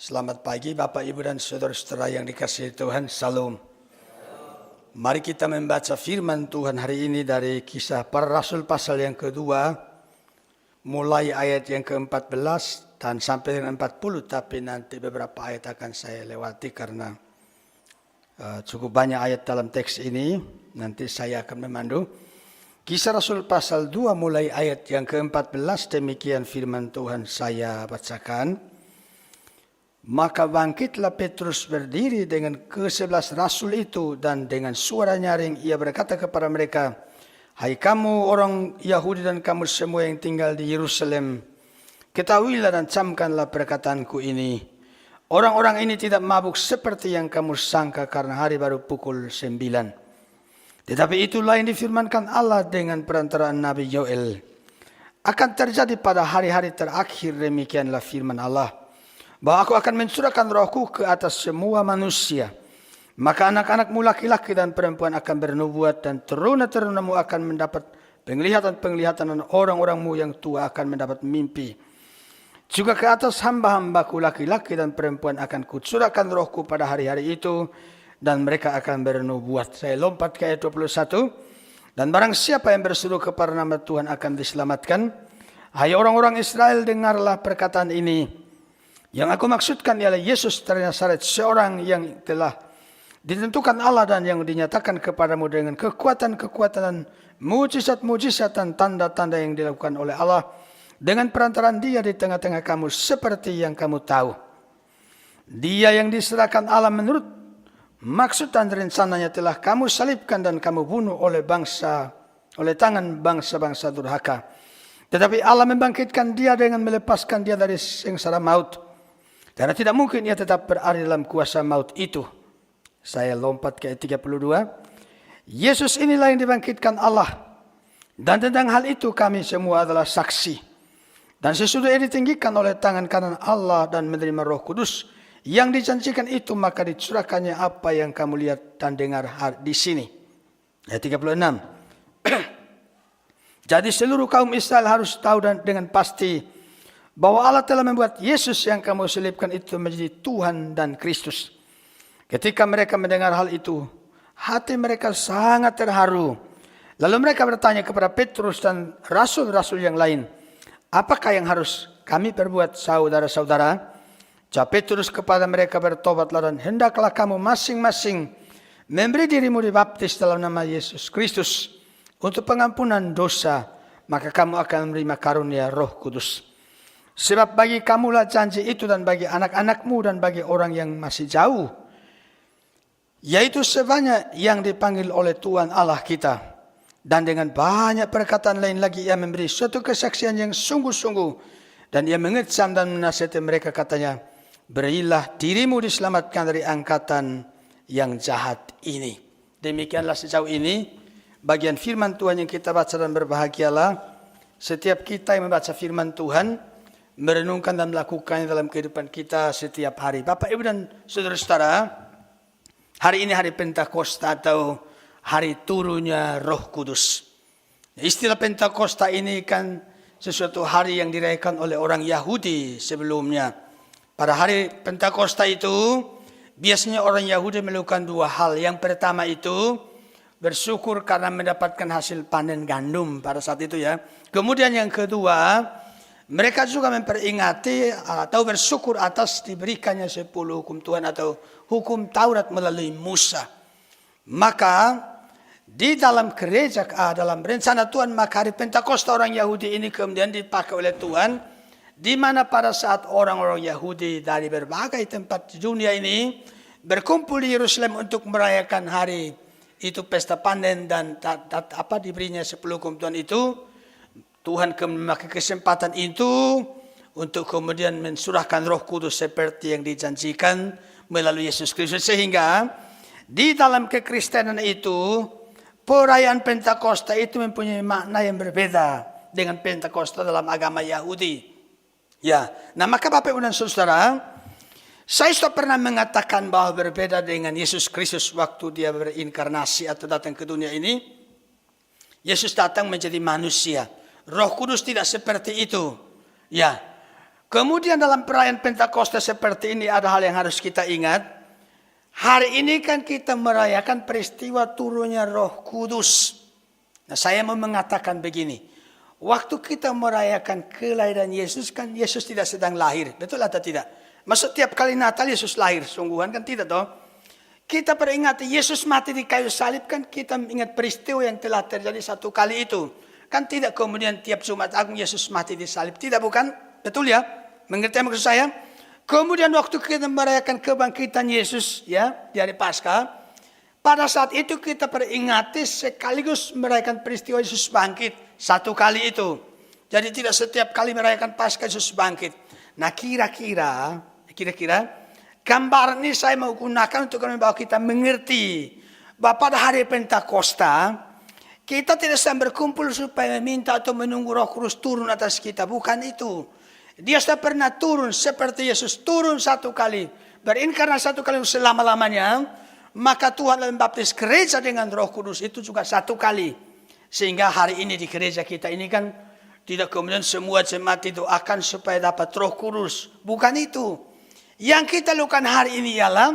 Selamat pagi Bapak, Ibu, dan saudara-saudara yang dikasihi Tuhan. Salam. Mari kita membaca firman Tuhan hari ini dari Kisah Para Rasul pasal yang kedua, mulai ayat yang ke-14 dan sampai dengan 40, tapi nanti beberapa ayat akan saya lewati karena cukup banyak ayat dalam teks ini. Nanti saya akan memandu. Kisah Rasul pasal 2 mulai ayat yang ke-14, demikian firman Tuhan saya bacakan. Maka bangkitlah Petrus berdiri dengan ke-11 rasul itu, dan dengan suara nyaring ia berkata kepada mereka, "Hai kamu orang Yahudi dan kamu semua yang tinggal di Yerusalem, ketahuilah dan camkanlah perkataanku ini. Orang-orang ini tidak mabuk seperti yang kamu sangka karena hari baru pukul 9. Tetapi itulah yang difirmankan Allah dengan perantaraan Nabi Yoel. Akan terjadi pada hari-hari terakhir, demikianlah firman Allah, bahwa aku akan mencurahkan rohku ke atas semua manusia. Maka anak-anakmu laki-laki dan perempuan akan bernubuat, dan teruna-terunamu akan mendapat penglihatan-penglihatan, dan orang-orangmu yang tua akan mendapat mimpi. Juga ke atas hamba-hambaku laki-laki dan perempuan akan kucurahkan rohku pada hari-hari itu, dan mereka akan bernubuat." Saya lompat ke ayat 21. "Dan barang siapa yang berseru kepada nama Tuhan akan diselamatkan. Hai orang-orang Israel, dengarlah perkataan ini. Yang aku maksudkan ialah Yesus dari Nazaret, seorang yang telah ditentukan Allah dan yang dinyatakan kepadamu dengan kekuatan-kekuatan, mujizat-mujizat dan tanda-tanda yang dilakukan oleh Allah dengan perantaraan Dia di tengah-tengah kamu, seperti yang kamu tahu. Dia yang diserahkan Allah menurut maksud dan rencananya telah kamu salibkan dan kamu bunuh oleh tangan bangsa-bangsa durhaka. Tetapi Allah membangkitkan Dia dengan melepaskan Dia dari sengsara maut. Karena tidak mungkin ia tetap berada dalam kuasa maut itu." Saya lompat ke ayat 32. "Yesus inilah yang dibangkitkan Allah. Dan tentang hal itu kami semua adalah saksi. Dan sesudah ia ditinggikan oleh tangan kanan Allah dan menerima Roh Kudus yang dijanjikan itu, maka dicurahkannya apa yang kamu lihat dan dengar di sini." Ayat 36. "Jadi seluruh kaum Israel harus tahu dan dengan pasti bahwa Allah telah membuat Yesus yang kamu selipkan itu menjadi Tuhan dan Kristus." Ketika mereka mendengar hal itu, hati mereka sangat terharu. Lalu mereka bertanya kepada Petrus dan rasul-rasul yang lain, "Apakah yang harus kami perbuat, saudara-saudara?" Jawab Petrus kepada mereka, "Bertobatlah dan hendaklah kamu masing-masing memberi dirimu dibaptis dalam nama Yesus Kristus untuk pengampunan dosa, maka kamu akan menerima karunia Roh Kudus. Sebab bagi kamulah janji itu, dan bagi anak-anakmu, dan bagi orang yang masih jauh, yaitu sebanyak yang dipanggil oleh Tuhan Allah kita." Dan dengan banyak perkataan lain lagi ia memberi suatu kesaksian yang sungguh-sungguh, dan ia mengecam dan menasihati mereka, katanya, "Berilah dirimu diselamatkan dari angkatan yang jahat ini." Demikianlah sejauh ini bagian firman Tuhan yang kita baca, dan berbahagialah setiap kita yang membaca firman Tuhan, merenungkan dan melakukannya dalam kehidupan kita setiap hari. Bapak, Ibu, dan saudara-saudara, hari ini hari Pentakosta atau hari turunnya Roh Kudus. Istilah Pentakosta ini kan sesuatu hari yang dirayakan oleh orang Yahudi sebelumnya. Pada hari Pentakosta itu biasanya orang Yahudi melakukan dua hal. Yang pertama itu bersyukur karena mendapatkan hasil panen gandum pada saat itu ya. Kemudian yang kedua, mereka juga memperingati atau bersyukur atas diberikannya 10 hukum Tuhan atau hukum Taurat melalui Musa. Maka di dalam gereja, dalam rencana Tuhan, maka hari Pentakosta orang Yahudi ini kemudian dipakai oleh Tuhan, di mana pada saat orang-orang Yahudi dari berbagai tempat di dunia ini berkumpul di Yerusalem untuk merayakan hari itu, pesta panen, dan diberinya 10 hukum Tuhan itu, Tuhan memakai kesempatan itu untuk kemudian mensurahkan Roh Kudus seperti yang dijanjikan melalui Yesus Kristus. Sehingga di dalam kekristenan itu, perayaan Pentakosta itu mempunyai makna yang berbeda dengan Pentakosta dalam agama Yahudi. Ya, nah maka Bapak, Ibu, dan saudara, saya sudah pernah mengatakan bahwa berbeda dengan Yesus Kristus waktu Dia berinkarnasi atau datang ke dunia ini. Yesus datang menjadi manusia. Roh Kudus tidak seperti itu. Ya, Kemudian dalam perayaan Pentakosta seperti ini ada hal yang harus kita ingat. Hari ini kan kita merayakan peristiwa turunnya Roh Kudus. Nah, saya mau mengatakan begini. Waktu kita merayakan kelahiran Yesus, kan Yesus tidak sedang lahir. Betul atau tidak? Maksud tiap kali Natal Yesus lahir. Sungguhan kan tidak toh? Kita peringati Yesus mati di kayu salib, kan kita ingat peristiwa yang telah terjadi satu kali itu. Kan tidak kemudian tiap Jumat Agung Yesus mati di salib. Tidak bukan? Betul ya? Mengerti maksud saya? Kemudian waktu kita merayakan kebangkitan Yesus ya di hari Paskah, pada saat itu kita peringati sekaligus merayakan peristiwa Yesus bangkit satu kali itu. Jadi tidak setiap kali merayakan Paskah Yesus bangkit. Nah kira-kira gambaran ini saya mau gunakan untuk membawa kita mengerti bahwa pada hari Pentakosta kita tidak sedang berkumpul supaya meminta atau menunggu Roh Kudus turun atas kita. Bukan itu. Dia sudah pernah turun seperti Yesus turun satu kali. Berinkarnasi satu kali selama-lamanya. Maka Tuhan membaptis gereja dengan Roh Kudus itu juga satu kali. Sehingga hari ini di gereja kita ini kan tidak kemudian semua jemaat didoakan supaya dapat Roh Kudus. Bukan itu. Yang kita lakukan hari ini ialah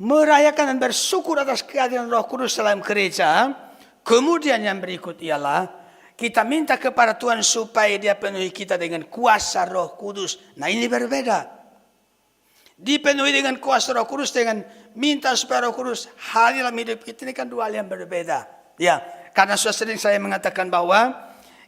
merayakan dan bersyukur atas kehadiran Roh Kudus dalam gereja. Kemudian yang berikut ialah kita minta kepada Tuhan supaya Dia penuhi kita dengan kuasa Roh Kudus. Nah ini berbeda. Dipenuhi dengan kuasa Roh Kudus dengan minta supaya Roh Kudus hadir dalam hidup kita, ini kan dua hal yang berbeda. Ya, karena sudah sering saya mengatakan bahwa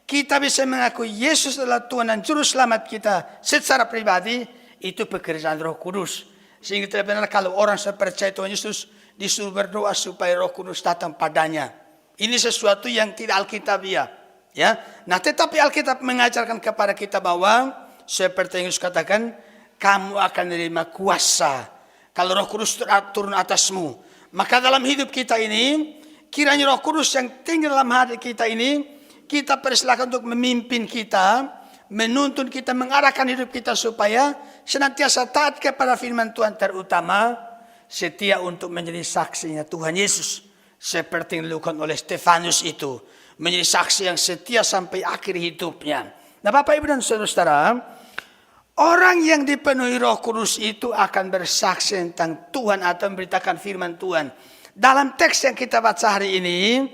kita bisa mengakui Yesus adalah Tuhan dan Juru Selamat kita secara pribadi, itu pekerjaan Roh Kudus. Sehingga tidak benar kalau orang percaya Tuhan Yesus disuruh berdoa supaya Roh Kudus datang padanya. Ini sesuatu yang tidak alkitabiah. Ya, nah tetapi Alkitab mengajarkan kepada kita bahwa seperti yang Yesus katakan, kamu akan menerima kuasa kalau Roh Kudus turun atasmu. Maka dalam hidup kita ini, kiranya Roh Kudus yang tinggal dalam hati kita ini, kita persilakan untuk memimpin kita, menuntun kita, mengarahkan hidup kita supaya senantiasa taat kepada firman Tuhan, terutama setia untuk menjadi saksinya Tuhan Yesus. Seperti yang dilakukan oleh Stefanus itu. Menjadi saksi yang setia sampai akhir hidupnya. Nah Bapak Ibu dan Saudara-saudara, orang yang dipenuhi Roh Kudus itu akan bersaksi tentang Tuhan atau memberitakan firman Tuhan. Dalam teks yang kita baca hari ini,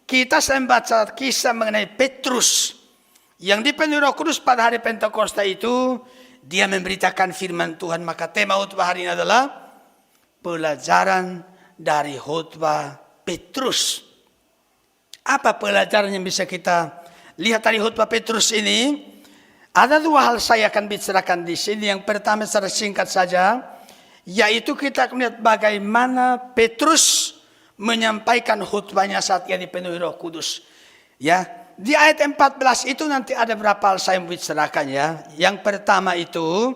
kita sedang baca kisah mengenai Petrus. Yang dipenuhi Roh Kudus pada hari Pentakosta itu, dia memberitakan firman Tuhan. Maka tema khotbah hari ini adalah pelajaran dari khotbah Petrus. Apa pelajaran yang bisa kita lihat dari khotbah Petrus ini? Ada dua hal saya akan bicarakan di sini. Yang pertama secara singkat saja, yaitu kita akan melihat bagaimana Petrus menyampaikan khotbahnya saat ia dipenuhi Roh Kudus. Ya, di ayat 14 itu nanti ada beberapa hal saya membicarakan ya. Yang pertama itu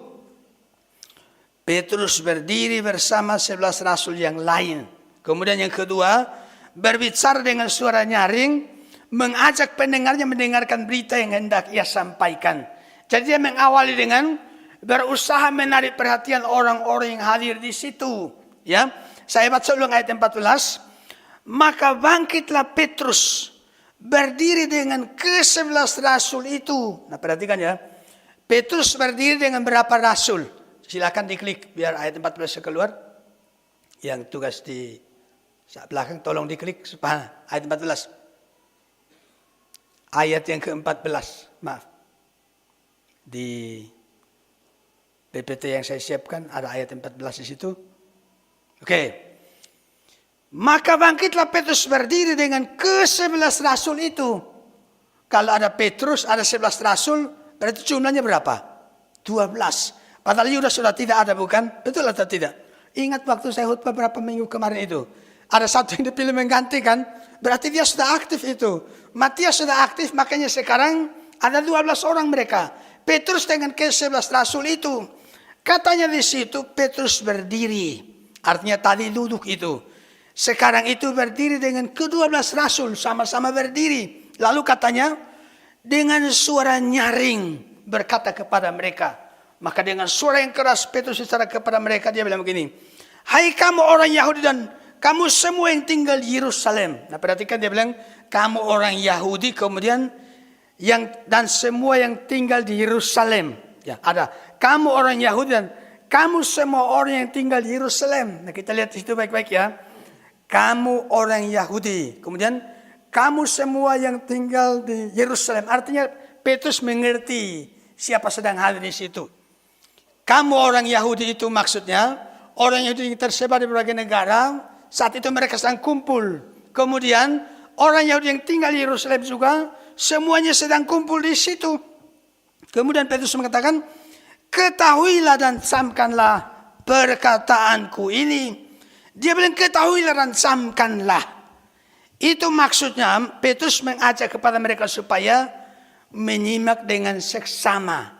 Petrus berdiri bersama 11 rasul yang lain. Kemudian yang kedua, berbicara dengan suara nyaring, mengajak pendengarnya mendengarkan berita yang hendak ia sampaikan. Jadi dia mengawali dengan berusaha menarik perhatian orang-orang yang hadir di situ. Ya, saya baca ulang ayat 14. Maka bangkitlah Petrus, berdiri dengan ke-11 rasul itu. Nah perhatikan ya, Petrus berdiri dengan berapa rasul? Silakan diklik biar ayat 14 keluar. Yang tugas di saat belakang tolong diklik supaya ayat 14. Ayat yang ke-14, maaf. Di PPT yang saya siapkan ada ayat 14 di situ. Oke. Maka bangkitlah Petrus berdiri dengan ke-11 rasul itu. Kalau ada Petrus, ada 11 rasul, berarti jumlahnya berapa? 12. Padahal Yudas sudah tidak ada, bukan? Betul atau tidak? Ingat waktu saya khutbah berapa minggu kemarin itu? Ada satu yang dipilih menggantikan, berarti dia sudah aktif itu. Matias sudah aktif, makanya sekarang ada 12 orang mereka. Petrus dengan ke-11 rasul itu. Katanya di situ Petrus berdiri. Artinya tadi duduk itu. Sekarang itu berdiri dengan ke-12 rasul. Sama-sama berdiri. Lalu katanya dengan suara nyaring berkata kepada mereka. Maka dengan suara yang keras Petrus bicara kepada mereka. Dia bilang begini. Hai kamu orang Yahudi dan kamu semua yang tinggal di Yerusalem. Nah perhatikan dia bilang, kamu orang Yahudi kemudian dan semua yang tinggal di Yerusalem. Ya, ada. Kamu orang Yahudi dan kamu semua orang yang tinggal di Yerusalem. Nah, kita lihat di situ baik-baik ya. Kamu orang Yahudi. Kemudian kamu semua yang tinggal di Yerusalem. Artinya Petrus mengerti siapa sedang hadir di situ. Kamu orang Yahudi itu maksudnya orang Yahudi yang tersebar di berbagai negara. Saat itu mereka sedang kumpul. Kemudian orang Yahudi yang tinggal di Yerusalem juga semuanya sedang kumpul di situ. Kemudian Petrus mengatakan, ketahuilah dan camkanlah perkataanku ini. Dia bilang ketahuilah dan camkanlah. Itu maksudnya Petrus mengajak kepada mereka supaya menyimak dengan seksama.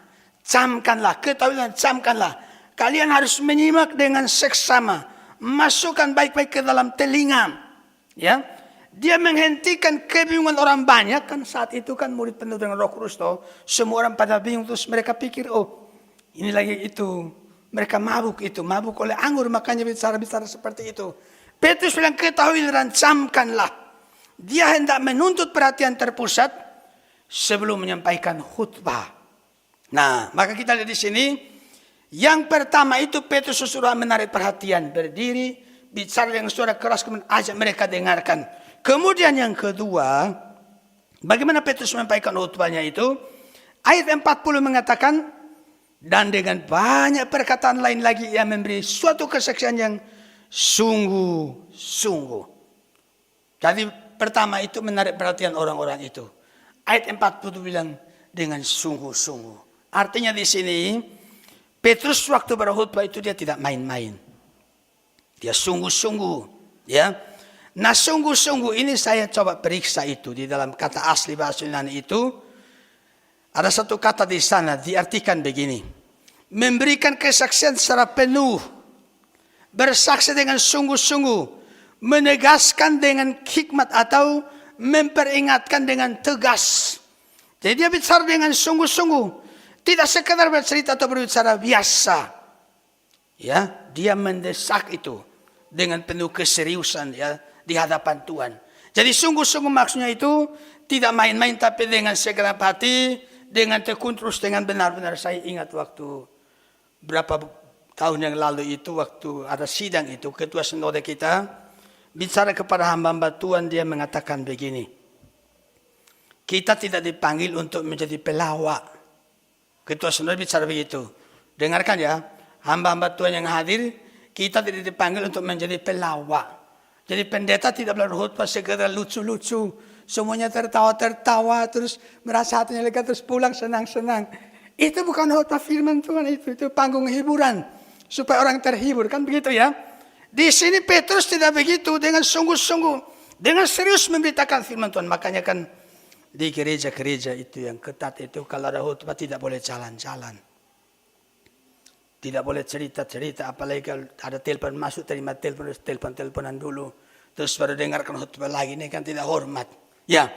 Camkanlah, ketahuilah dan camkanlah. Kalian harus menyimak dengan seksama. Masukkan baik-baik ke dalam telinga. Ya, dia menghentikan kebingungan orang banyak. Kan saat itu kan murid penuh dengan Roh Kudus. Semua orang pada bingung. Terus mereka pikir, oh ini lagi itu. Mereka mabuk oleh anggur. Makanya bicara-bicara seperti itu. Petrus bilang ketahuilah dan camkanlah. Dia hendak menuntut perhatian terpusat sebelum menyampaikan khutbah. Nah, maka kita lihat di sini. Yang pertama itu Petrus suruh menarik perhatian. Berdiri, bicara dengan suara keras, kemudian ajak mereka dengarkan. Kemudian yang kedua, bagaimana Petrus menyampaikan khutbahnya itu? Ayat 40 mengatakan, dan dengan banyak perkataan lain lagi ia memberi suatu kesaksian yang sungguh-sungguh. Jadi pertama itu menarik perhatian orang-orang itu. Ayat 40 bilang dengan sungguh-sungguh. Artinya di sini Petrus waktu berkhutbah itu dia tidak main-main. Dia sungguh-sungguh, ya. Nah, sungguh-sungguh ini saya coba periksa itu di dalam kata asli bahasa Yunani itu. Ada satu kata di sana diartikan begini. Memberikan kesaksian secara penuh. Bersaksi dengan sungguh-sungguh. Menegaskan dengan hikmat atau memperingatkan dengan tegas. Jadi dia bicara dengan sungguh-sungguh. Tidak sekedar bercerita atau berbicara biasa. Ya, dia mendesak itu dengan penuh keseriusan ya di hadapan Tuhan. Jadi sungguh-sungguh maksudnya itu tidak main-main tapi dengan segenap hati, dengan tekun terus dengan benar-benar. Saya ingat waktu berapa tahun yang lalu itu waktu ada sidang itu ketua sinode kita bicara kepada hamba-hamba Tuhan, dia mengatakan begini. Kita tidak dipanggil untuk menjadi pelawak. Ketua sinode bicara begitu. Dengarkan ya, hamba-hamba Tuhan yang hadir, kita tidak dipanggil untuk menjadi pelawak. Jadi pendeta tidak berkhutbah sekedar lucu-lucu. Semuanya tertawa-tertawa, terus merasa hatinya lega, terus pulang senang-senang. Itu bukan khutbah firman Tuhan itu panggung hiburan. Supaya orang terhibur, kan begitu ya. Di sini Petrus tidak begitu, dengan sungguh-sungguh. Dengan serius memberitakan firman Tuhan. Makanya kan di gereja-gereja itu yang ketat itu kalau ada khutbah tidak boleh jalan-jalan. Tidak boleh cerita-cerita, apalagi kalau ada telepon masuk, terima telepon-teleponan dulu. Terus baru dengarkan khutbah lagi, ini kan tidak hormat. Ya,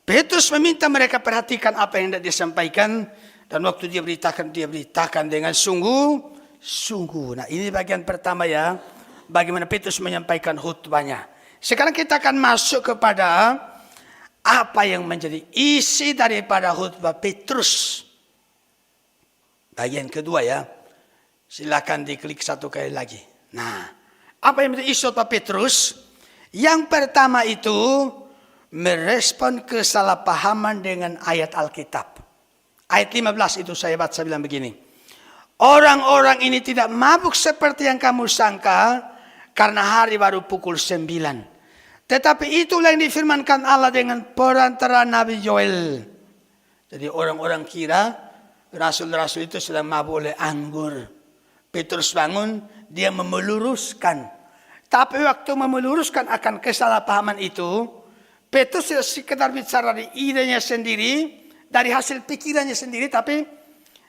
Petrus meminta mereka perhatikan apa yang hendak disampaikan. Dan waktu dia beritakan dengan sungguh-sungguh. Nah, ini bagian pertama ya, bagaimana Petrus menyampaikan khutbahnya. Sekarang kita akan masuk kepada apa yang menjadi isi daripada khutbah Petrus. Bagian kedua ya. Silakan diklik satu kali lagi. Nah, apa yang menjadi isi khutbah Petrus? Yang pertama itu merespon kesalahpahaman dengan ayat Alkitab. Ayat 15 itu saya baca bilang begini. Orang-orang ini tidak mabuk seperti yang kamu sangka karena hari baru pukul 9. Tetapi itulah yang difirmankan Allah dengan perantara Nabi Joel. Jadi orang-orang kira rasul-rasul itu sedang mabuk oleh anggur. Petrus bangun, dia meluruskan. Tapi waktu meluruskan akan kesalahpahaman itu, Petrus tidak sekedar bicara dari idenya sendiri, dari hasil pikirannya sendiri, tapi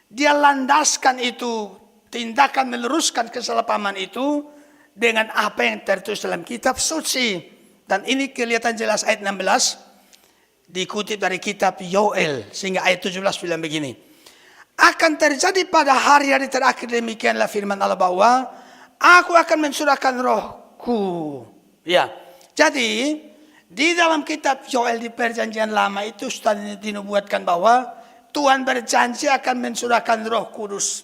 dia landaskan itu, tindakan meluruskan kesalahpahaman itu dengan apa yang tertulis dalam kitab suci. Dan ini kelihatan jelas ayat 16 dikutip dari kitab Yoel. Sehingga ayat 17 bilang begini. Akan terjadi pada hari-hari terakhir demikianlah firman Allah bahwa aku akan mencurahkan rohku. Ya, jadi di dalam kitab Yoel di perjanjian lama itu sudah dinubuatkan bahwa Tuhan berjanji akan mencurahkan Roh Kudus.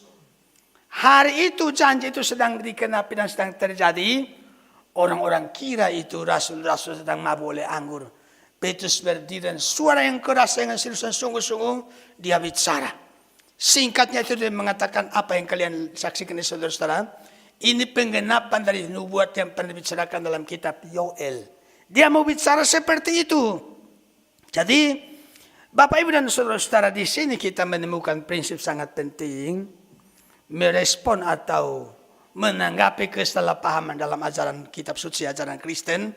Hari itu janji itu sedang dikenapi dan sedang terjadi. Orang-orang kira itu rasul-rasul sedang mabuk oleh anggur. Petrus berdiri dan suara yang keras dengan serius dan sungguh-sungguh dia bicara. Singkatnya itu dia mengatakan apa yang kalian saksikan di saudara-saudara. Ini penggenapan dari nubuat yang pernah dibicarakan dalam kitab Yoel. Dia mau bicara seperti itu. Jadi Bapak Ibu dan saudara-saudara, di sini kita menemukan prinsip sangat penting, merespon atau menanggapi kesalahpahaman dalam ajaran kitab suci, ajaran Kristen.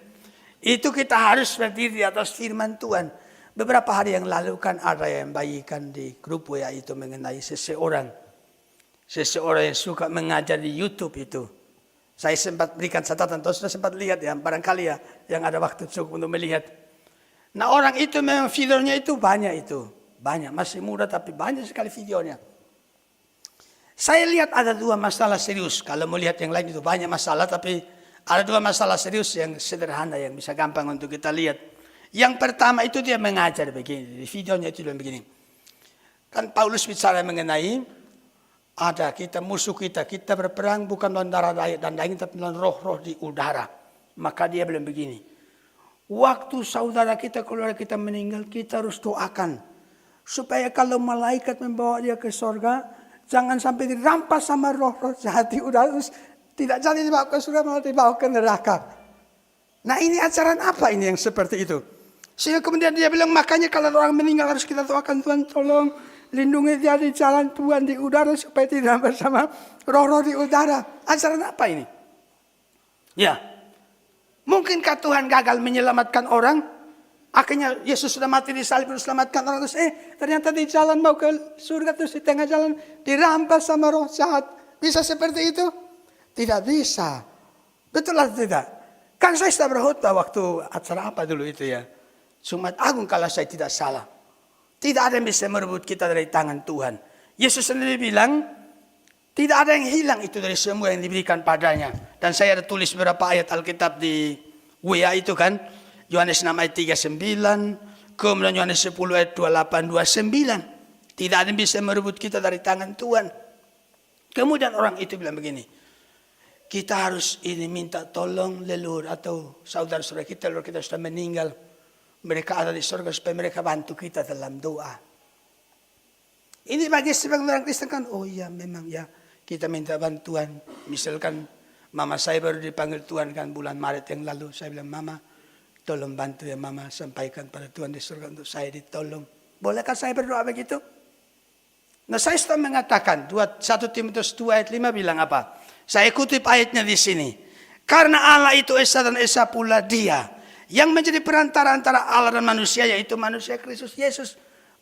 Itu kita harus berdiri di atas firman Tuhan. Beberapa hari yang lalu kan ada yang bagikan di grup WA itu mengenai seseorang yang suka mengajar di YouTube itu. Saya sempat berikan catatan, atau sudah sempat lihat ya, barangkali ya yang ada waktu cukup untuk melihat. Nah orang itu memang videonya itu banyak, masih muda tapi banyak sekali videonya. Saya lihat ada dua masalah serius. Kalau melihat yang lain itu banyak masalah, tapi ada dua masalah serius yang sederhana yang bisa gampang untuk kita lihat. Yang pertama itu dia mengajar begini, di videonya itu begini. Kan Paulus bicara mengenai ada musuh kita berperang bukan melawan darah dan daging tapi melawan roh-roh di udara. Maka dia bilang begini. Waktu saudara kita, keluarga kita meninggal, kita harus doakan. Supaya kalau malaikat membawa dia ke sorga, jangan sampai dirampas sama roh-roh jahat di udara. Terus tidak jadi dibawa ke surga, malah dibawa ke neraka. Nah ini ajaran apa ini yang seperti itu? Sehingga kemudian dia bilang, makanya kalau orang meninggal harus kita doakan, Tuhan tolong lindungi dia di jalan Tuhan di udara supaya tidak dirampas sama roh-roh di udara. Ajaran apa ini? Ya. Mungkinkah Tuhan gagal menyelamatkan orang? Akhirnya Yesus sudah mati di salib untuk selamatkan orang. Terus ternyata di jalan mau ke surga, terus di tengah jalan dirampas sama roh jahat. Bisa seperti itu? Tidak bisa. Betul atau tidak? Kan saya sudah berkhotbah waktu acara apa dulu itu ya. Jumat Agung kalau saya tidak salah. Tidak ada yang bisa merebut kita dari tangan Tuhan. Yesus sendiri bilang, tidak ada yang hilang itu dari semua yang diberikan padanya. Dan saya ada tulis beberapa ayat Alkitab di WA itu kan. Yohanes 6 ayat 39. Kemudian Yohanes 10 ayat 28, 29. Tidak ada yang bisa merebut kita dari tangan Tuhan. Kemudian orang itu bilang begini. Kita harus minta tolong leluhur atau saudara-saudara kita. Leluhur kita sudah meninggal. Mereka ada di surga supaya mereka bantu kita dalam doa. Ini bagi sebagian orang Kristen kan. Oh iya memang ya. Kita minta bantuan. Misalkan mama saya baru dipanggil Tuhan kan bulan Maret yang lalu. Saya bilang, Mama tolong bantu ya Mama. Sampaikan pada Tuhan di surga untuk saya ditolong. Bolehkah saya berdoa begitu? Nah saya sudah mengatakan. 1 Timotius 2 ayat 5 bilang apa? Saya kutip ayatnya di sini. Karena Allah itu Esa dan Esa pula Dia. Yang menjadi perantara antara Allah dan manusia. Yaitu manusia Kristus Yesus.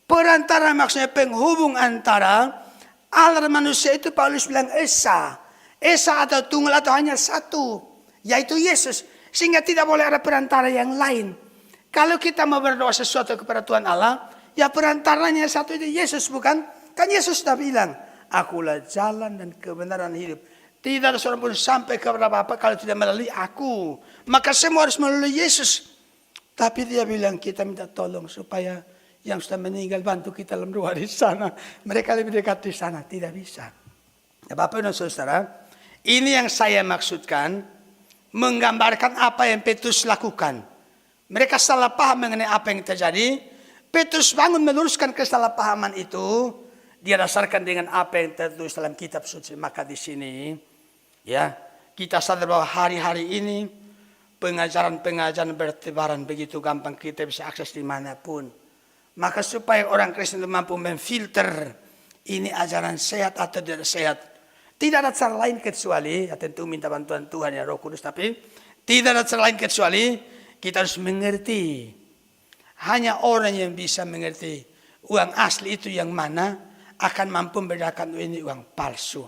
Perantara maksudnya penghubung antara Allah dan manusia itu Paulus bilang Esa. Esa atau tunggal atau hanya satu. Yaitu Yesus. Sehingga tidak boleh ada perantara yang lain. Kalau kita mau berdoa sesuatu kepada Tuhan Allah. Ya perantaranya satu itu Yesus bukan? Kan Yesus sudah bilang. Akulah jalan dan kebenaran hidup. Tidak ada seorang pun sampai kepada Bapa kalau tidak melalui aku. Maka semua harus melalui Yesus. Tapi dia bilang kita minta tolong supaya yang sudah meninggal bantu kita dalam doa di sana. Mereka lebih dekat di sana. Tidak bisa. Ya, Bapak dan Saudara, ini yang saya maksudkan. Menggambarkan apa yang Petrus lakukan. Mereka salah paham mengenai apa yang terjadi. Petrus bangun meluruskan kesalahpahaman itu. Dia dasarkan dengan apa yang tertulis dalam kitab suci. Maka di sini ya kita sadar bahwa hari-hari ini pengajaran-pengajaran bertebaran begitu gampang kita bisa akses dimanapun. Maka supaya orang Kristen mampu memfilter ini ajaran sehat atau tidak sehat. Tidak ada cara lain kecuali, ya tentu minta bantuan Tuhan ya Roh Kudus. Tapi tidak ada cara lain kecuali kita harus mengerti. Hanya orang yang bisa mengerti uang asli itu yang mana akan mampu membedakan ini uang palsu.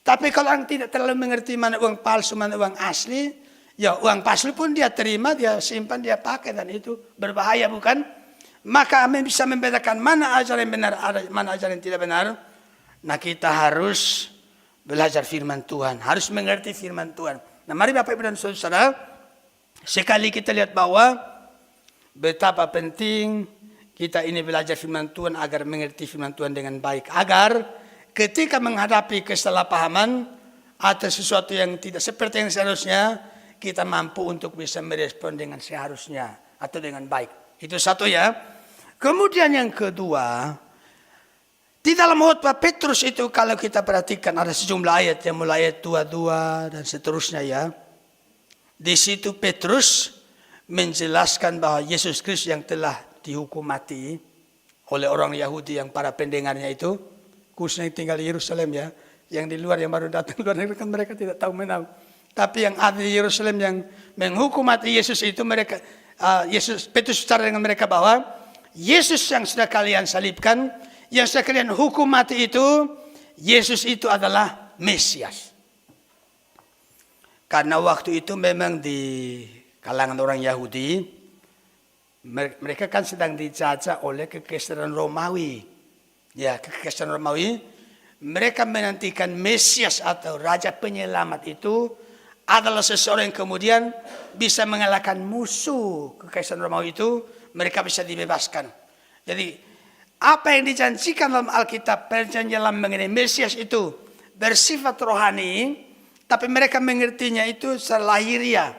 Tapi kalau orang tidak terlalu mengerti mana uang palsu, mana uang asli. Ya uang palsu pun dia terima, dia simpan, dia pakai dan itu berbahaya bukan? Maka bisa membedakan mana ajaran yang benar, mana ajaran yang tidak benar. Nah kita harus belajar firman Tuhan. Harus mengerti firman Tuhan. Nah mari Bapak Ibu dan Saudara. Sekali kita lihat bahwa betapa penting Kita ini belajar firman Tuhan agar mengerti firman Tuhan dengan baik. Agar ketika menghadapi kesalahpahaman atau sesuatu yang tidak seperti yang seharusnya, kita mampu untuk bisa merespon dengan seharusnya atau dengan baik. Itu satu ya. Kemudian yang kedua, di dalam khotbah Petrus itu kalau kita perhatikan ada sejumlah ayat yang mulai ayat 22 dan seterusnya ya. Di situ Petrus menjelaskan bahwa Yesus Kristus yang telah dihukum mati oleh orang Yahudi yang para pendengarnya itu, khususnya yang tinggal di Yerusalem ya, yang di luar yang baru datang luar negeri kan mereka tidak tahu menau. Tapi yang ada di Yerusalem yang menghukum mati Yesus itu mereka, Petrus bicara dengan mereka bahwa Yesus yang sudah kalian salibkan, yang sudah kalian hukum mati itu, Yesus itu adalah Mesias. Karena waktu itu memang di kalangan orang Yahudi, mereka kan sedang dijajah oleh kekaisaran Romawi. Ya, kekaisaran Romawi, mereka menantikan Mesias atau Raja Penyelamat itu adalah seseorang yang kemudian bisa mengalahkan musuh kekaisaran Romawi itu, mereka bisa dibebaskan. Jadi apa yang dijanjikan dalam Alkitab, perjanjian mengenai Mesias itu bersifat rohani, tapi mereka mengertinya itu secara lahiriah.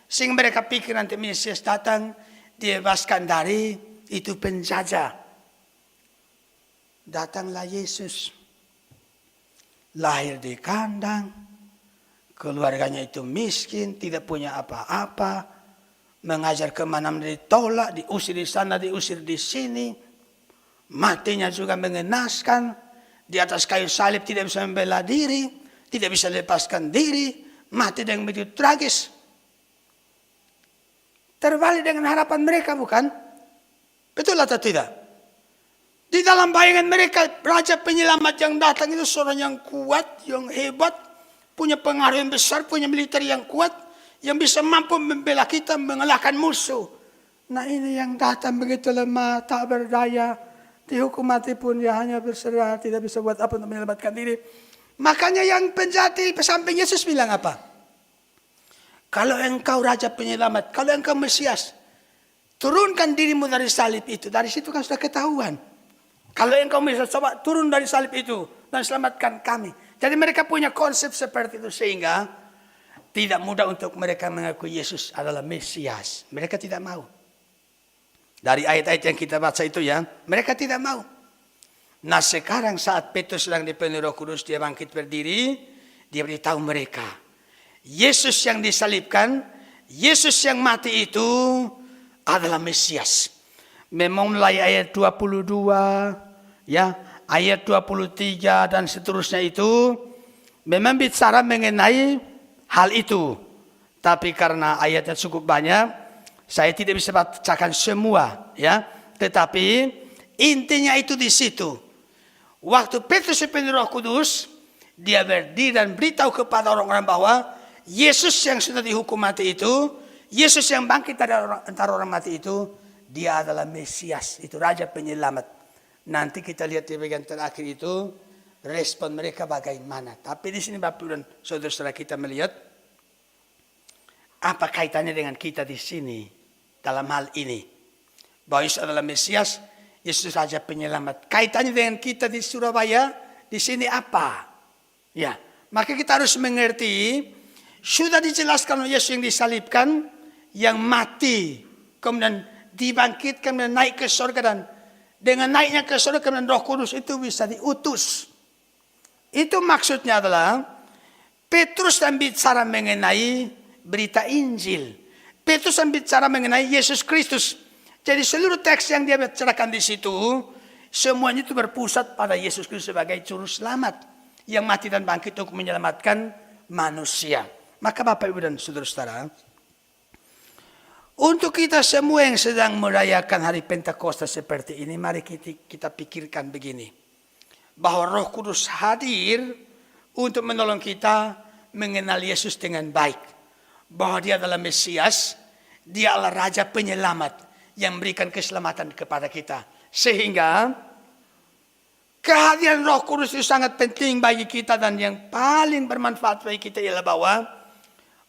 Sehingga mereka pikir nanti Mesias datang, dibebaskan dari itu penjajah. Datanglah Yesus, lahir di kandang, keluarganya itu miskin, tidak punya apa-apa, mengajar kemana-mana ditolak, diusir di sana, diusir di sini, matinya juga mengenaskan, di atas kayu salib tidak bisa membela diri, tidak bisa lepaskan diri, mati dengan begitu tragis. Terbalik dengan harapan mereka, bukan? Betul atau tidak? Di dalam bayangan mereka, Raja Penyelamat yang datang itu seorang yang kuat, yang hebat, punya pengaruh yang besar, punya militer yang kuat, yang bisa mampu membela kita, mengalahkan musuh. Nah ini yang datang begitu lemah, tak berdaya, dihukum mati pun dia hanya berserah, tidak bisa buat apa untuk menyelamatkan diri. Makanya yang penjahat di samping Yesus bilang apa? Kalau engkau Raja Penyelamat, kalau engkau Mesias, turunkan dirimu dari salib itu. Dari situ kan sudah ketahuan. Kalau engkau Mesias, coba turun dari salib itu dan selamatkan kami. Jadi mereka punya konsep seperti itu sehingga tidak mudah untuk mereka mengakui Yesus adalah Mesias. Mereka tidak mau. Dari ayat-ayat yang kita baca itu ya, mereka tidak mau. Nah sekarang saat Petrus sedang dipenuhi Roh Kudus, dia bangkit berdiri, dia beritahu mereka, Yesus yang disalibkan, Yesus yang mati itu adalah Mesias. Memang mulai ayat 22, ya, ayat 23 dan seterusnya itu memang bicara mengenai hal itu, tapi karena ayatnya cukup banyak, saya tidak bisa bacakan semua, ya. Tetapi intinya itu di situ. Waktu Petrus dipenuhi Roh Kudus, dia berdiri dan beritahu kepada orang-orang bahwa Yesus yang sudah dihukum mati itu, Yesus yang bangkit dari antara orang mati itu, dia adalah Mesias, itu Raja Penyelamat. Nanti kita lihat di bagian terakhir itu, respon mereka bagaimana. Tapi di sini Bapak dan saudara-saudara kita melihat apa kaitannya dengan kita di sini dalam hal ini. Bahwa Yesus adalah Mesias, Yesus Raja Penyelamat. Kaitannya dengan kita di Surabaya di sini apa? Ya, maka kita harus mengerti sudah dijelaskan oleh Yesus yang disalibkan, yang mati, kemudian dibangkitkan dan naik ke surga, dan dengan naiknya ke surga kemudian Roh Kudus itu bisa diutus. Itu maksudnya adalah Petrus dan bicara mengenai berita Injil. Petrus dan bicara mengenai Yesus Kristus. Jadi seluruh teks yang dia bicarakan di situ, semuanya itu berpusat pada Yesus Kristus sebagai juru selamat yang mati dan bangkit untuk menyelamatkan manusia. Maka Bapak Ibu dan saudara-saudara, untuk kita semua yang sedang merayakan hari Pentakosta seperti ini, mari kita pikirkan begini. Bahwa Roh Kudus hadir untuk menolong kita mengenal Yesus dengan baik. Bahwa dia adalah Mesias, dia adalah Raja Penyelamat yang memberikan keselamatan kepada kita. Sehingga kehadiran Roh Kudus itu sangat penting bagi kita, dan yang paling bermanfaat bagi kita ialah bahwa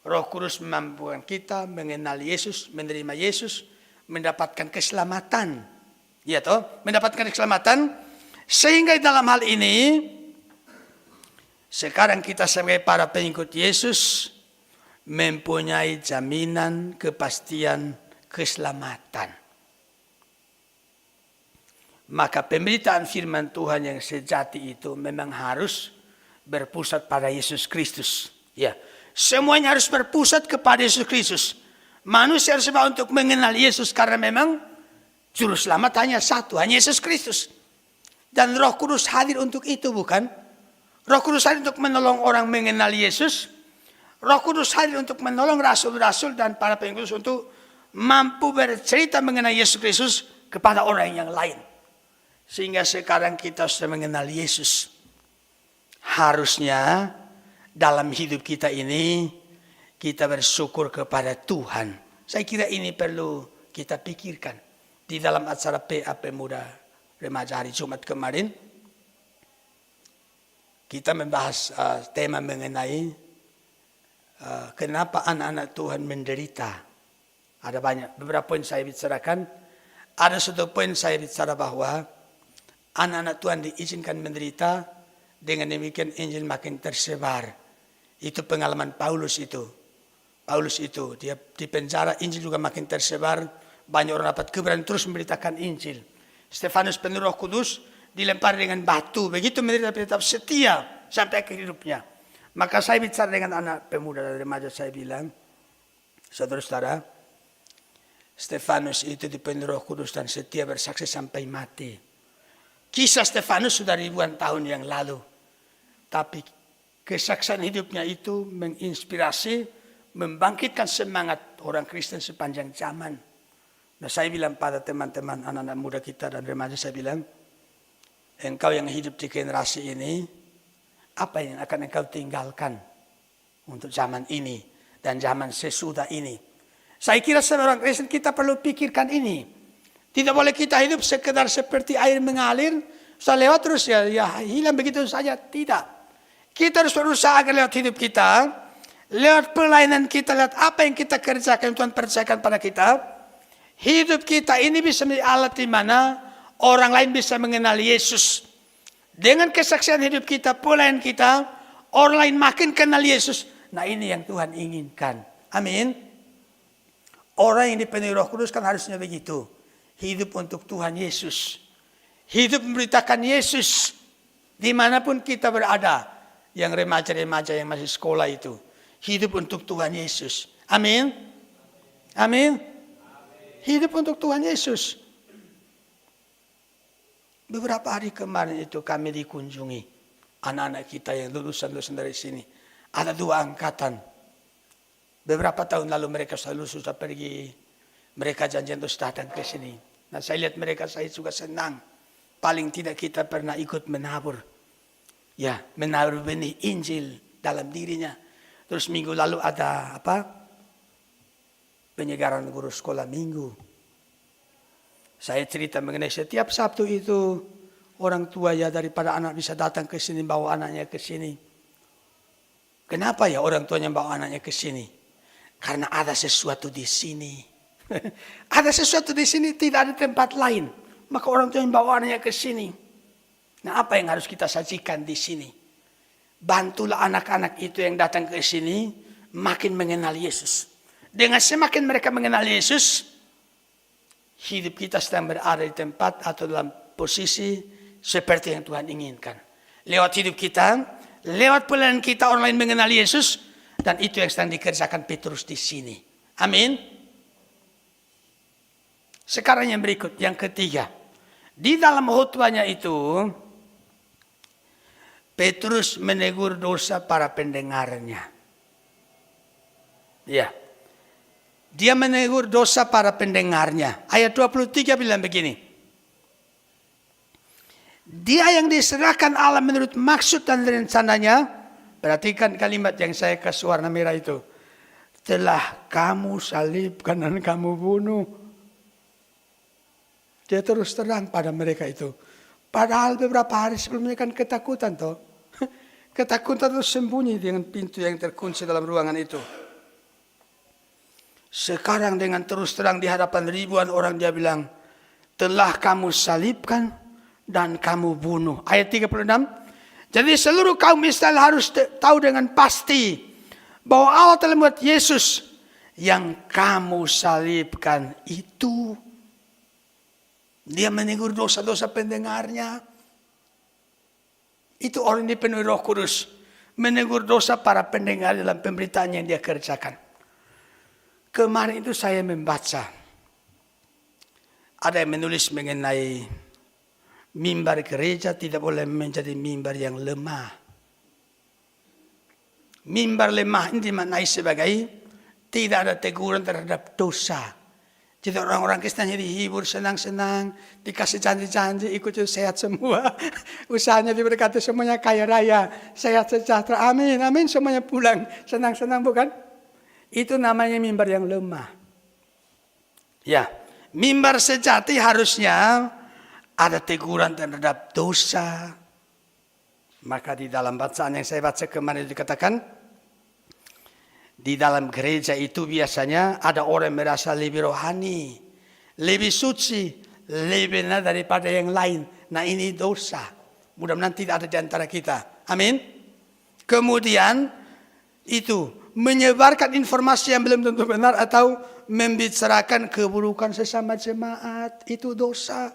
Roh Kudus memampukan kita mengenal Yesus, menerima Yesus, mendapatkan keselamatan. Ya toh, mendapatkan keselamatan. Sehingga dalam hal ini, sekarang kita sebagai para pengikut Yesus mempunyai jaminan kepastian keselamatan. Maka pemberitaan firman Tuhan yang sejati itu memang harus berpusat pada Yesus Kristus. Ya, semuanya harus berpusat kepada Yesus Kristus. Manusia harus coba untuk mengenal Yesus karena memang juru selamat hanya satu, hanya Yesus Kristus. Dan Roh Kudus hadir untuk itu, bukan? Roh Kudus hadir untuk menolong orang mengenal Yesus. Roh Kudus hadir untuk menolong rasul-rasul dan para pengikut untuk mampu bercerita mengenai Yesus Kristus kepada orang yang lain. Sehingga sekarang kita sudah mengenal Yesus. Harusnya dalam hidup kita ini kita bersyukur kepada Tuhan. Saya kira ini perlu kita pikirkan. Di dalam acara PA Pemuda Remaja hari Jumat kemarin, kita membahas tema mengenai kenapa anak-anak Tuhan menderita. Ada banyak, beberapa poin saya bicarakan. Ada satu poin saya bicara bahwa anak-anak Tuhan diizinkan menderita, dengan demikian Injil makin tersebar. Itu pengalaman Paulus itu. Dia di penjara, Injil juga makin tersebar. Banyak orang dapat keberanian terus memberitakan Injil. Stefanus penuh Roh Kudus dilempar dengan batu. Begitu menderita tetap setia sampai akhir hidupnya. Maka saya bicara dengan anak pemuda dan remaja, saya bilang, saudara-saudara, Stefanus itu dipenuhi Roh Kudus dan setia bersaksi sampai mati. Kisah Stefanus sudah ribuan tahun yang lalu. Tapi kesaksian hidupnya itu menginspirasi, membangkitkan semangat orang Kristen sepanjang zaman. Nah, saya bilang pada teman-teman anak-anak muda kita dan remaja, saya bilang, engkau yang hidup di generasi ini, apa yang akan engkau tinggalkan untuk zaman ini dan zaman sesudah ini? Saya kira sebagai orang Kristen kita perlu pikirkan ini. Tidak boleh kita hidup sekedar seperti air mengalir, sudah lewat terus ya hilang begitu saja. Tidak. Kita harus berusaha agar lewat hidup kita, lewat pelayanan kita, lewat apa yang kita kerjakan, Tuhan percayakan pada kita, hidup kita ini bisa menjadi alat di mana orang lain bisa mengenal Yesus. Dengan kesaksian hidup kita, pelayanan kita, orang lain makin kenal Yesus. Nah, ini yang Tuhan inginkan. Amin. Orang yang dipenuhi Roh Kudus kan harusnya begitu. Hidup untuk Tuhan Yesus. Hidup memberitakan Yesus dimanapun kita berada. Yang remaja-remaja yang masih sekolah itu. Hidup untuk Tuhan Yesus. Amin. Amin. Hidup untuk Tuhan Yesus. Beberapa hari kemarin itu kami dikunjungi anak-anak kita yang lulusan dari sini. Ada 2 angkatan. Beberapa tahun lalu mereka sudah pergi. Mereka janjian terus datang ke sini. Nah, saya lihat mereka, saya juga senang. Paling tidak kita pernah ikut menabur. Ya, menabur benih Injil dalam dirinya. Terus minggu lalu ada penyegaran guru sekolah minggu. Saya cerita mengenai setiap Sabtu itu orang tua ya daripada anak bisa datang ke sini, bawa anaknya ke sini. Kenapa ya orang tuanya bawa anaknya ke sini? Karena ada sesuatu di sini. Ada sesuatu di sini, tidak ada tempat lain. Maka orang tua yang bawa anaknya ke sini. Nah, apa yang harus kita sajikan di sini? Bantulah anak-anak itu yang datang ke sini makin mengenal Yesus. Dengan semakin mereka mengenal Yesus, hidup kita sedang berada di tempat atau dalam posisi seperti yang Tuhan inginkan. Lewat hidup kita, lewat pelayanan kita, orang lain mengenal Yesus, dan itu yang sedang dikerjakan Petrus di sini. Amin. Sekarang yang berikut, yang ketiga. Di dalam khotbahnya itu, Petrus menegur dosa para pendengarnya. Ya. Dia menegur dosa para pendengarnya. Ayat 23 bilang begini. Dia yang diserahkan Allah menurut maksud dan rencananya. Perhatikan kalimat yang saya kasih warna merah itu. Telah kamu salibkan dan kamu bunuh. Dia terus terang pada mereka itu. Padahal beberapa hari sebelumnya kan ketakutan toh. Ketakutan itu sembunyi dengan pintu yang terkunci dalam ruangan itu. Sekarang dengan terus terang di hadapan ribuan orang dia bilang, telah kamu salibkan dan kamu bunuh. Ayat 36. Jadi seluruh kaum Israel harus tahu dengan pasti bahwa Allah telah membuat Yesus yang kamu salibkan itu. Dia menegur dosa-dosa pendengarnya. Itu orang yang dipenuhi Roh Kudus. Menegur dosa para pendengar dalam pemberitaan yang dia kerjakan. Kemarin itu saya membaca. Ada yang menulis mengenai mimbar gereja tidak boleh menjadi mimbar yang lemah. Mimbar lemah ini dimaknai sebagai tidak ada teguran terhadap dosa. Jadi orang-orang Kristen dihibur, senang-senang, dikasih janji-janji, ikut sehat semua. Usahanya diberkati semuanya kaya raya, sehat sejahtera. Amin, amin, semuanya pulang. Senang-senang bukan? Itu namanya mimbar yang lemah. Ya, mimbar sejati harusnya ada teguran terhadap dosa. Maka di dalam bacaan yang saya baca kemarin dikatakan, di dalam gereja itu biasanya ada orang yang merasa lebih rohani, lebih suci, lebih benar daripada yang lain. Nah ini dosa. Mudah-mudahan tidak ada di antara kita. Amin. Kemudian itu menyebarkan informasi yang belum tentu benar atau membicarakan keburukan sesama jemaat. Itu dosa.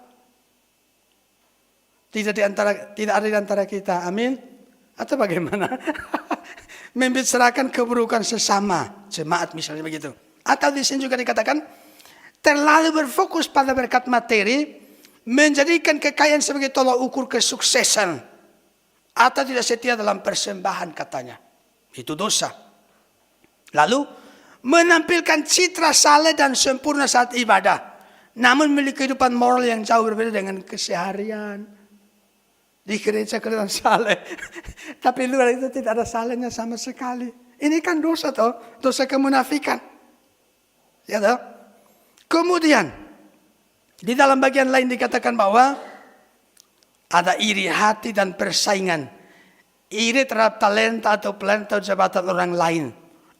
Tidak ada di antara kita. Amin. Atau bagaimana? Membicarakan keburukan sesama jemaat misalnya begitu. Atau di sini juga dikatakan terlalu berfokus pada berkat materi, menjadikan kekayaan sebagai tolak ukur kesuksesan, atau tidak setia dalam persembahan katanya. Itu dosa. Lalu menampilkan citra saleh dan sempurna saat ibadah, namun memiliki kehidupan moral yang jauh berbeda dengan keseharian. Di gereja kelihatan saleh, tapi luar itu tidak ada salehnya sama sekali. Ini kan dosa toh, dosa kemunafikan. Ya toh. Kemudian di dalam bagian lain dikatakan bahwa ada iri hati dan persaingan, iri terhadap talenta atau pelayanan atau jabatan orang lain,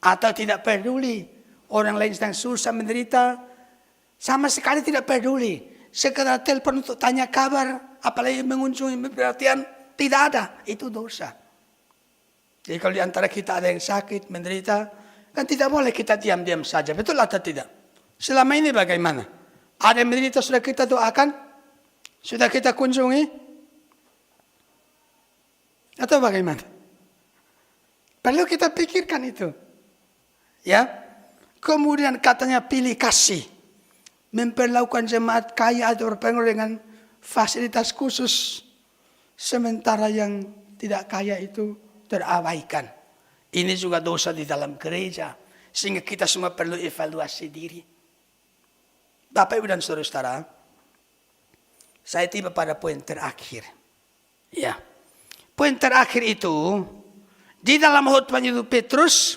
atau tidak peduli orang lain sedang susah menderita, sama sekali tidak peduli. Sekedar telepon untuk tanya kabar, apalagi mengunjungi perhatian, tidak ada. Itu dosa. Jadi kalau di antara kita ada yang sakit, menderita, kan tidak boleh kita diam-diam saja. Betul atau tidak? Selama ini bagaimana? Ada yang menderita sudah kita doakan? Sudah kita kunjungi? Atau bagaimana? Perlu kita pikirkan itu. Ya. Kemudian katanya pilih kasih. Memperlakukan jemaat kaya atau berpengaruh dengan fasilitas khusus. Sementara yang tidak kaya itu terabaikan. Ini juga dosa di dalam gereja. Sehingga kita semua perlu evaluasi diri. Bapak, Ibu, dan saudara-saudara. Saya tiba pada poin terakhir. Ya. Poin terakhir itu. Di dalam khotbah itu Petrus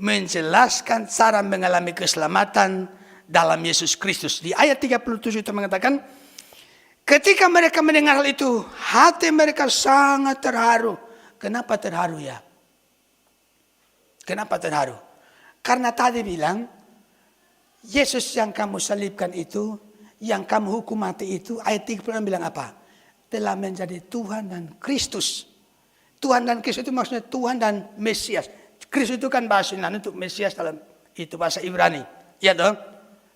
menjelaskan cara mengalami keselamatan dalam Yesus Kristus. Di ayat 37 itu mengatakan, ketika mereka mendengar hal itu, hati mereka sangat terharu. Kenapa terharu ya? Kenapa terharu? Karena tadi bilang, Yesus yang kamu salibkan itu, yang kamu hukum mati itu, ayat 36 bilang apa? Telah menjadi Tuhan dan Kristus. Tuhan dan Kristus itu maksudnya Tuhan dan Mesias. Kristus itu kan bahasa Yunani, untuk Mesias dalam itu bahasa Ibrani. Ya dong?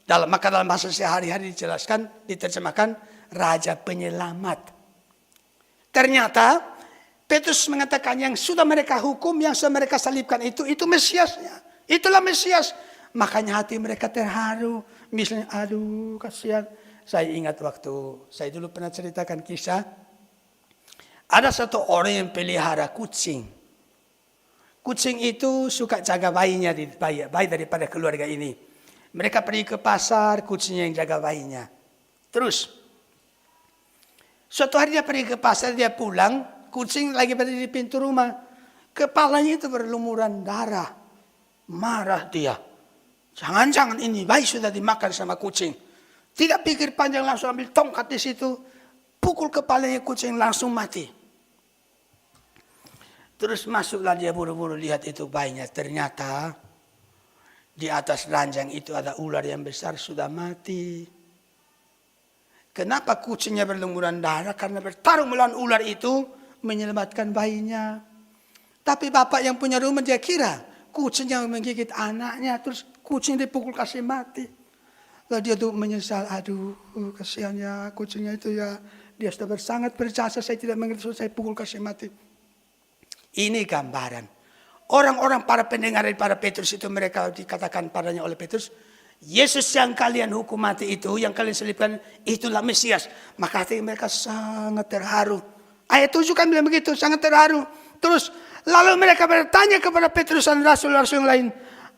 Maka dalam bahasa sehari-hari dijelaskan, diterjemahkan Raja Penyelamat. Ternyata Petrus mengatakan yang sudah mereka hukum, yang sudah mereka salibkan itu Mesiasnya. Itulah Mesias. Makanya hati mereka terharu. Misalnya, aduh kasihan. Saya ingat waktu saya dulu pernah ceritakan kisah. Ada satu orang yang pelihara kucing. Kucing itu suka jaga bayinya, bayi daripada keluarga ini. Mereka pergi ke pasar, kucingnya yang jaga bayinya. Terus, suatu hari dia pergi ke pasar, dia pulang, kucing lagi berdiri di pintu rumah. Kepalanya itu berlumuran darah. Marah dia. Jangan-jangan ini bayi sudah dimakan sama kucing. Tidak pikir panjang, langsung ambil tongkat di situ. Pukul kepalanya kucing, langsung mati. Terus masuklah dia buru-buru lihat itu bayinya. Ternyata di atas ranjang itu ada ular yang besar sudah mati. Kenapa kucingnya berlumuran darah? Karena bertarung melawan ular itu menyelamatkan bayinya. Tapi bapak yang punya rumah dia kira kucing yang menggigit anaknya, terus kucing dipukul kasih mati. Lalu dia tuh menyesal, aduh kasihan ya kucingnya itu ya. Dia sudah sangat berjasa, saya tidak mengerti, saya pukul kasih mati. Ini gambaran. Orang-orang para pendengar para Petrus itu, mereka dikatakan padanya oleh Petrus, Yesus yang kalian hukum mati itu, yang kalian selipkan, itulah Mesias. Maka hati mereka sangat terharu. Ayat 7 kan bilang begitu, sangat terharu. Terus lalu mereka bertanya kepada Petrus dan rasul-rasul yang lain,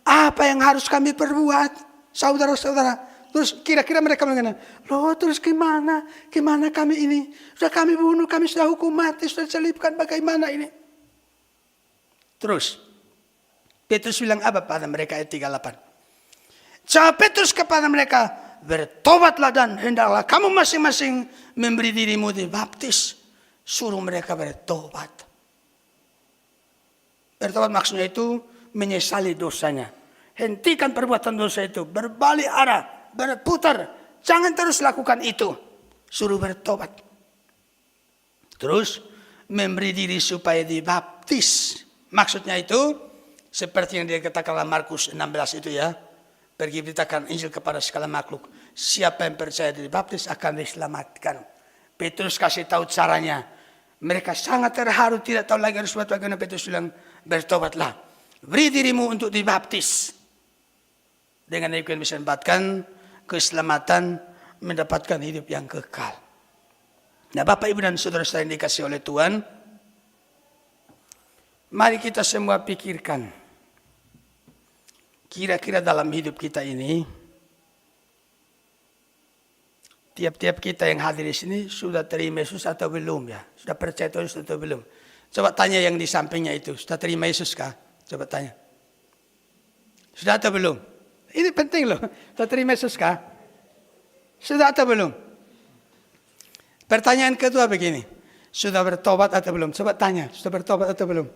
apa yang harus kami perbuat, saudara-saudara? Terus kira-kira mereka mengatakan, loh terus gimana? Gimana kami ini? Sudah kami bunuh, kami sudah hukum mati, sudah selipkan, bagaimana ini? Terus Petrus bilang apa pada mereka ayat 38? Jawab Petrus kepada mereka, bertobatlah dan hendaklah kamu masing-masing memberi dirimu dibaptis. Suruh mereka bertobat. Bertobat maksudnya itu menyesali dosanya. Hentikan perbuatan dosa itu, berbalik arah, berputar. Jangan terus lakukan itu. Suruh bertobat. Terus memberi diri supaya dibaptis. Maksudnya itu seperti yang dikatakan Markus 16 itu ya. Pergi beritakan Injil kepada segala makhluk. Siapa yang percaya dibaptis akan diselamatkan. Petrus kasih tahu caranya. Mereka sangat terharu, tidak tahu lagi harus buat bagaimana. Petrus bilang, bertobatlah. Beri dirimu untuk dibaptis. Dengan demikian bisa mendapatkan keselamatan, mendapatkan hidup yang kekal. Nah Bapak Ibu dan Saudara-saudara yang dikasih oleh Tuhan, mari kita semua pikirkan. Kira-kira dalam hidup kita ini, tiap-tiap kita yang hadir di sini sudah terima Yesus atau belum ya? Sudah percaya Yesus atau belum? Coba tanya yang di sampingnya itu, sudah terima Yesus kah? Coba tanya. Sudah atau belum? Ini penting loh, sudah terima Yesus kah? Sudah atau belum? Pertanyaan kedua begini, sudah bertobat atau belum? Coba tanya, sudah bertobat atau belum?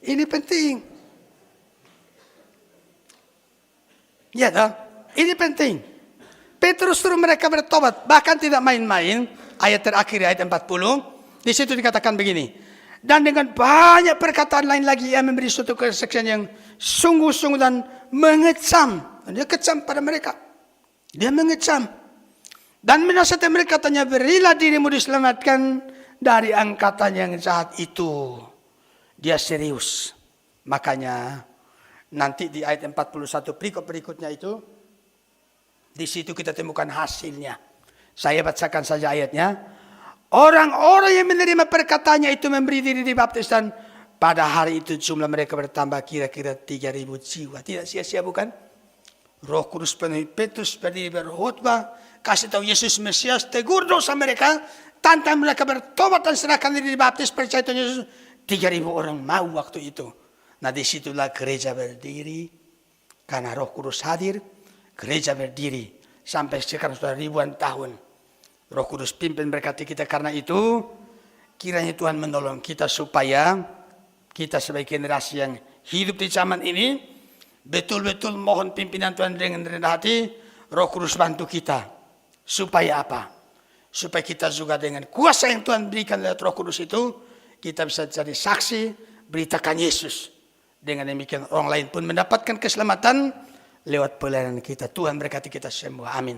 Ini penting. Ya toh, ini penting. Petrus suruh mereka bertobat, bahkan tidak main-main. Ayat terakhir, ayat 40, di situ dikatakan begini. Dan dengan banyak perkataan lain lagi, ia memberi suatu kesaksian yang sungguh-sungguh dan mengecam. Dia kecam pada mereka. Dia mengecam. Dan menasihati mereka, katanya, berilah dirimu diselamatkan dari angkatan yang jahat itu. Dia serius. Makanya nanti di ayat 41 berikutnya itu, di situ kita temukan hasilnya. Saya bacakan saja ayatnya. Orang-orang yang menerima perkataannya itu memberi diri dibaptis, dan pada hari itu jumlah mereka bertambah kira-kira 3.000 jiwa. Tidak sia-sia bukan? Roh Kudus penuhi Petrus, berdiri berkhotbah, kasih tahu Yesus Mesias, tegur dosa mereka, tantang mereka bertobat dan serahkan diri dibaptis, percaya Yesus. 3.000 orang mau waktu itu. Nah disitulah gereja berdiri. Karena Roh Kudus hadir, gereja berdiri. Sampai sekarang sudah ribuan tahun. Roh Kudus pimpin berkati kita. Karena itu kiranya Tuhan menolong kita supaya kita sebagai generasi yang hidup di zaman ini betul-betul mohon pimpinan Tuhan dengan rendah hati. Roh Kudus bantu kita. Supaya apa? Supaya kita juga dengan kuasa yang Tuhan berikan lewat Roh Kudus itu, kita bisa jadi saksi, beritakan Yesus. Dengan demikian orang lain pun mendapatkan keselamatan lewat pelayanan kita. Tuhan berkati kita semua. Amin.